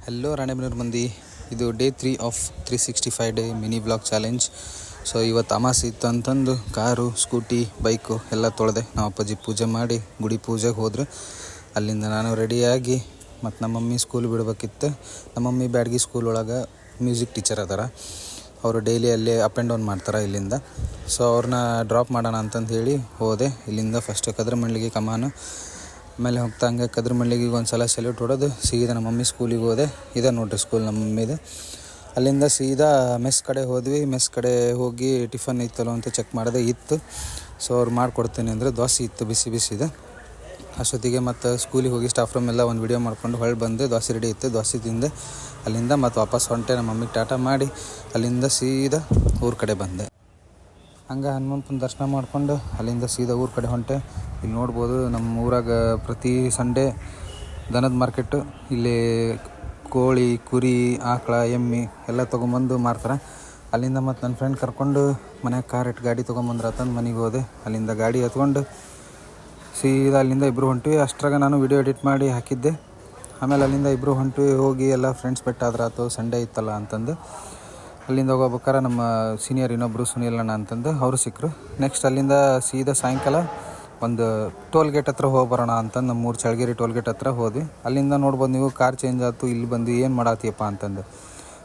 Hello Ranebennur ಮಂದಿ, ಇದು day 3 of 365 day mini blog challenge. So ಇವತ್ತು ಅಮಾಸೆ ಇತ್ತು ಅಂತಂದು ಕಾರು, ಸ್ಕೂಟಿ, ಬೈಕು ಎಲ್ಲ ತೊಳೆದೆ. ನಮ್ಮ ಅಪ್ಪಾಜಿ ಪೂಜೆ ಮಾಡಿ ಗುಡಿ ಪೂಜೆಗೆ ಹೋದ್ರೆ ಅಲ್ಲಿಂದ ನಾನು ರೆಡಿಯಾಗಿ ಮತ್ತು ನಮ್ಮ ಮಮ್ಮಿ ಸ್ಕೂಲ್ ಬಿಡ್ಬೇಕಿತ್ತು. ನಮ್ಮ ಮಮ್ಮಿ ಬ್ಯಾಡ್ಗಿ ಸ್ಕೂಲ್ ಒಳಗೆ ಮ್ಯೂಸಿಕ್ ಟೀಚರ್ ಅದಾರ. ಅವರು ಡೈಲಿ ಅಲ್ಲೇ ಅಪ್ ಆ್ಯಂಡ್ ಡೌನ್ ಮಾಡ್ತಾರೆ ಇಲ್ಲಿಂದ. ಸೊ ಅವ್ರನ್ನ ಡ್ರಾಪ್ ಮಾಡೋಣ ಅಂತಂದು ಹೇಳಿ ಹೋದೆ. ಇಲ್ಲಿಂದ ಫಸ್ಟ್ ಕದ್ರಮಂಡ್ಲಿಗೆ ಕಮಾನು, ಆಮೇಲೆ ಹೋಗ್ತಾ ಹಂಗೆ ಕದ್ರಮಂಡ್ಲಿಗೆ ಒಂದು ಸಲ ಸೆಲ್ಯೂಟ್ ಹೊಡೋದು ಸೀದಾ ನಮ್ಮ ಮಮ್ಮಿ ಸ್ಕೂಲಿಗೆ ಹೋದೆ. ಇದೆ ನೋಡ್ರಿ ಸ್ಕೂಲ್ ನಮ್ಮ ಮಮ್ಮಿದು. ಅಲ್ಲಿಂದ ಸೀದಾ ಮೆಸ್ ಕಡೆ ಹೋದ್ವಿ. ಮೆಸ್ ಕಡೆ ಹೋಗಿ ಟಿಫನ್ ಇತ್ತಲ್ಲ ಅಂತ ಚೆಕ್ ಮಾಡಿದೆ, ಇತ್ತು. ಸೊ ಅವ್ರು ಮಾಡಿಕೊಡ್ತೀನಿ ಅಂದರೆ ದೋಸೆ ಇತ್ತು, ಬಿಸಿ ಬಿಸಿದೆ. ಅಷ್ಟೊತ್ತಿಗೆ ಮತ್ತು ಸ್ಕೂಲಿಗೆ ಹೋಗಿ ಸ್ಟಾಫ್ ರೂಮ್ ಎಲ್ಲ ಒಂದು ವಿಡಿಯೋ ಮಾಡ್ಕೊಂಡು ಹೊಳ್ಳಿ ಬಂದೆ. ದೋಸೆ ರೆಡಿ ಇತ್ತು, ದೋಸೆ ತಿಂದೆ. ಅಲ್ಲಿಂದ ಮತ್ತು ವಾಪಸ್ ಹೊಂಟೆ. ನಮ್ಮ ಮಮ್ಮಿಗೆ ಟಾಟಾ ಮಾಡಿ ಅಲ್ಲಿಂದ ಸೀದಾ ಊರ ಕಡೆ ಬಂದೆ. ಹಂಗೆ ಹನುಮಂತನ ದರ್ಶನ ಮಾಡಿಕೊಂಡು ಅಲ್ಲಿಂದ ಸೀದಾ ಊರ ಕಡೆ ಹೊಂಟೆ. ಇಲ್ಲಿ ನೋಡ್ಬೋದು ನಮ್ಮ ಊರಾಗ ಪ್ರತಿ ಸಂಡೇ ದನದ ಮಾರ್ಕೆಟು. ಇಲ್ಲಿ ಕೋಳಿ, ಕುರಿ, ಆಕಳ, ಎಮ್ಮೆ ಎಲ್ಲ ತೊಗೊಂಬಂದು ಮಾರ್ತಾರೆ. ಅಲ್ಲಿಂದ ಮತ್ತು ನನ್ನ ಫ್ರೆಂಡ್ ಕರ್ಕೊಂಡು ಮನ್ಯಾಗ ಕಾರ್ ಇಟ್ಟು ಗಾಡಿ ತೊಗೊಂಬಂದ್ರೆ ಅಂತಂದು ಮನೆಗೆ ಹೋದೆ. ಅಲ್ಲಿಂದ ಗಾಡಿ ಹತ್ಕೊಂಡು ಸೀದಾ ಅಲ್ಲಿಂದ ಇಬ್ಬರು ಹೊಂಟ್ವಿ. ಅಷ್ಟ್ರಾಗ ನಾನು ವಿಡಿಯೋ ಎಡಿಟ್ ಮಾಡಿ ಹಾಕಿದ್ದೆ. ಆಮೇಲೆ ಅಲ್ಲಿಂದ ಇಬ್ಬರು ಹೊಂಟ್ವಿ. ಹೋಗಿ ಎಲ್ಲ ಫ್ರೆಂಡ್ಸ್ ಬೆಟ್ಟಾದ್ರಾತು, ಸಂಡೇ ಇತ್ತಲ್ಲ ಅಂತಂದು ಅಲ್ಲಿಂದ ಹೋಗ್ಬೇಕಾರೆ ನಮ್ಮ ಸೀನಿಯರ್ ಇನ್ನೊಬ್ಬರು ಸುನೀಲ್ ಅಣ್ಣ ಅಂತಂದು ಅವರು ಸಿಕ್ಕರು. ನೆಕ್ಸ್ಟ್ ಅಲ್ಲಿಂದ ಸೀದಾ ಸಾಯಂಕಾಲ ಒಂದು ಟೋಲ್ ಗೇಟ್ ಹತ್ರ ಹೋಗಿ ಬರೋಣ ಅಂತಂದು ನಮ್ಮ ಊರು ಚಳಗೇರಿ ಟೋಲ್ ಗೇಟ್ ಹತ್ರ ಹೋದ್ವಿ. ಅಲ್ಲಿಂದ ನೋಡ್ಬೋದು ನೀವು, ಕಾರ್ ಚೇಂಜ್ ಆಯ್ತು. ಇಲ್ಲಿ ಬಂದು ಏನು ಮಾಡತ್ತೀಯಪ್ಪ ಅಂತಂದು.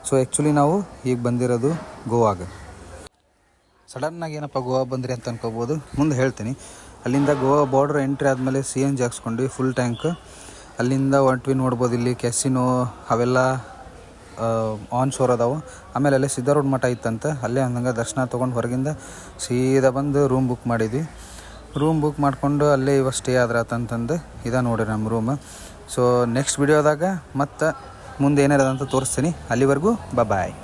ಸೊ ಆ್ಯಕ್ಚುಲಿ ನಾವು ಈಗ ಬಂದಿರೋದು ಗೋವಾಗ. ಸಡನ್ನಾಗಿ ಏನಪ್ಪ ಗೋವಾ ಬಂದ್ರಿ ಅಂತ ಅನ್ಕೋಬೋದು, ಮುಂದೆ ಹೇಳ್ತೀನಿ. ಅಲ್ಲಿಂದ ಗೋವಾ ಬಾರ್ಡ್ರ್ ಎಂಟ್ರಿ ಆದಮೇಲೆ CNG ಹಾಕ್ಸ್ಕೊಂಡ್ವಿ ಫುಲ್ ಟ್ಯಾಂಕ್. ಅಲ್ಲಿಂದ ಹೊಂಟ್ವಿ. ನೋಡ್ಬೋದು ಇಲ್ಲಿ ಕೆಸಿನೋ ಅವೆಲ್ಲ ಆನ್ ಶೋರ್ ಅದಾವೆ. ಆಮೇಲೆ ಅಲ್ಲೇ ಸಿದ್ಧಾರೂಢ ಮಠ ಇತ್ತಂತ, ಅಲ್ಲೇ ಹಂಗೆ ದರ್ಶನ ತೊಗೊಂಡು ಹೊರಗಿಂದ ಸೀದಾ ಬಂದು ರೂಮ್ ಬುಕ್ ಮಾಡಿದ್ವಿ. ರೂಮ್ ಬುಕ್ ಮಾಡಿಕೊಂಡು ಅಲ್ಲೇ ಇವಾಗ ಸ್ಟೇ ಆದ್ರಾತಂತಂದು ಇದ ನೋಡಿರಿ ನಮ್ಮ ರೂಮ್. ಸೊ ನೆಕ್ಸ್ಟ್ ವಿಡಿಯೋದಾಗ ಮತ್ತು ಮುಂದೆ ಏನಾರದಂತ ತೋರಿಸ್ತೀನಿ. ಅಲ್ಲಿವರೆಗೂ ಬಾಯ್.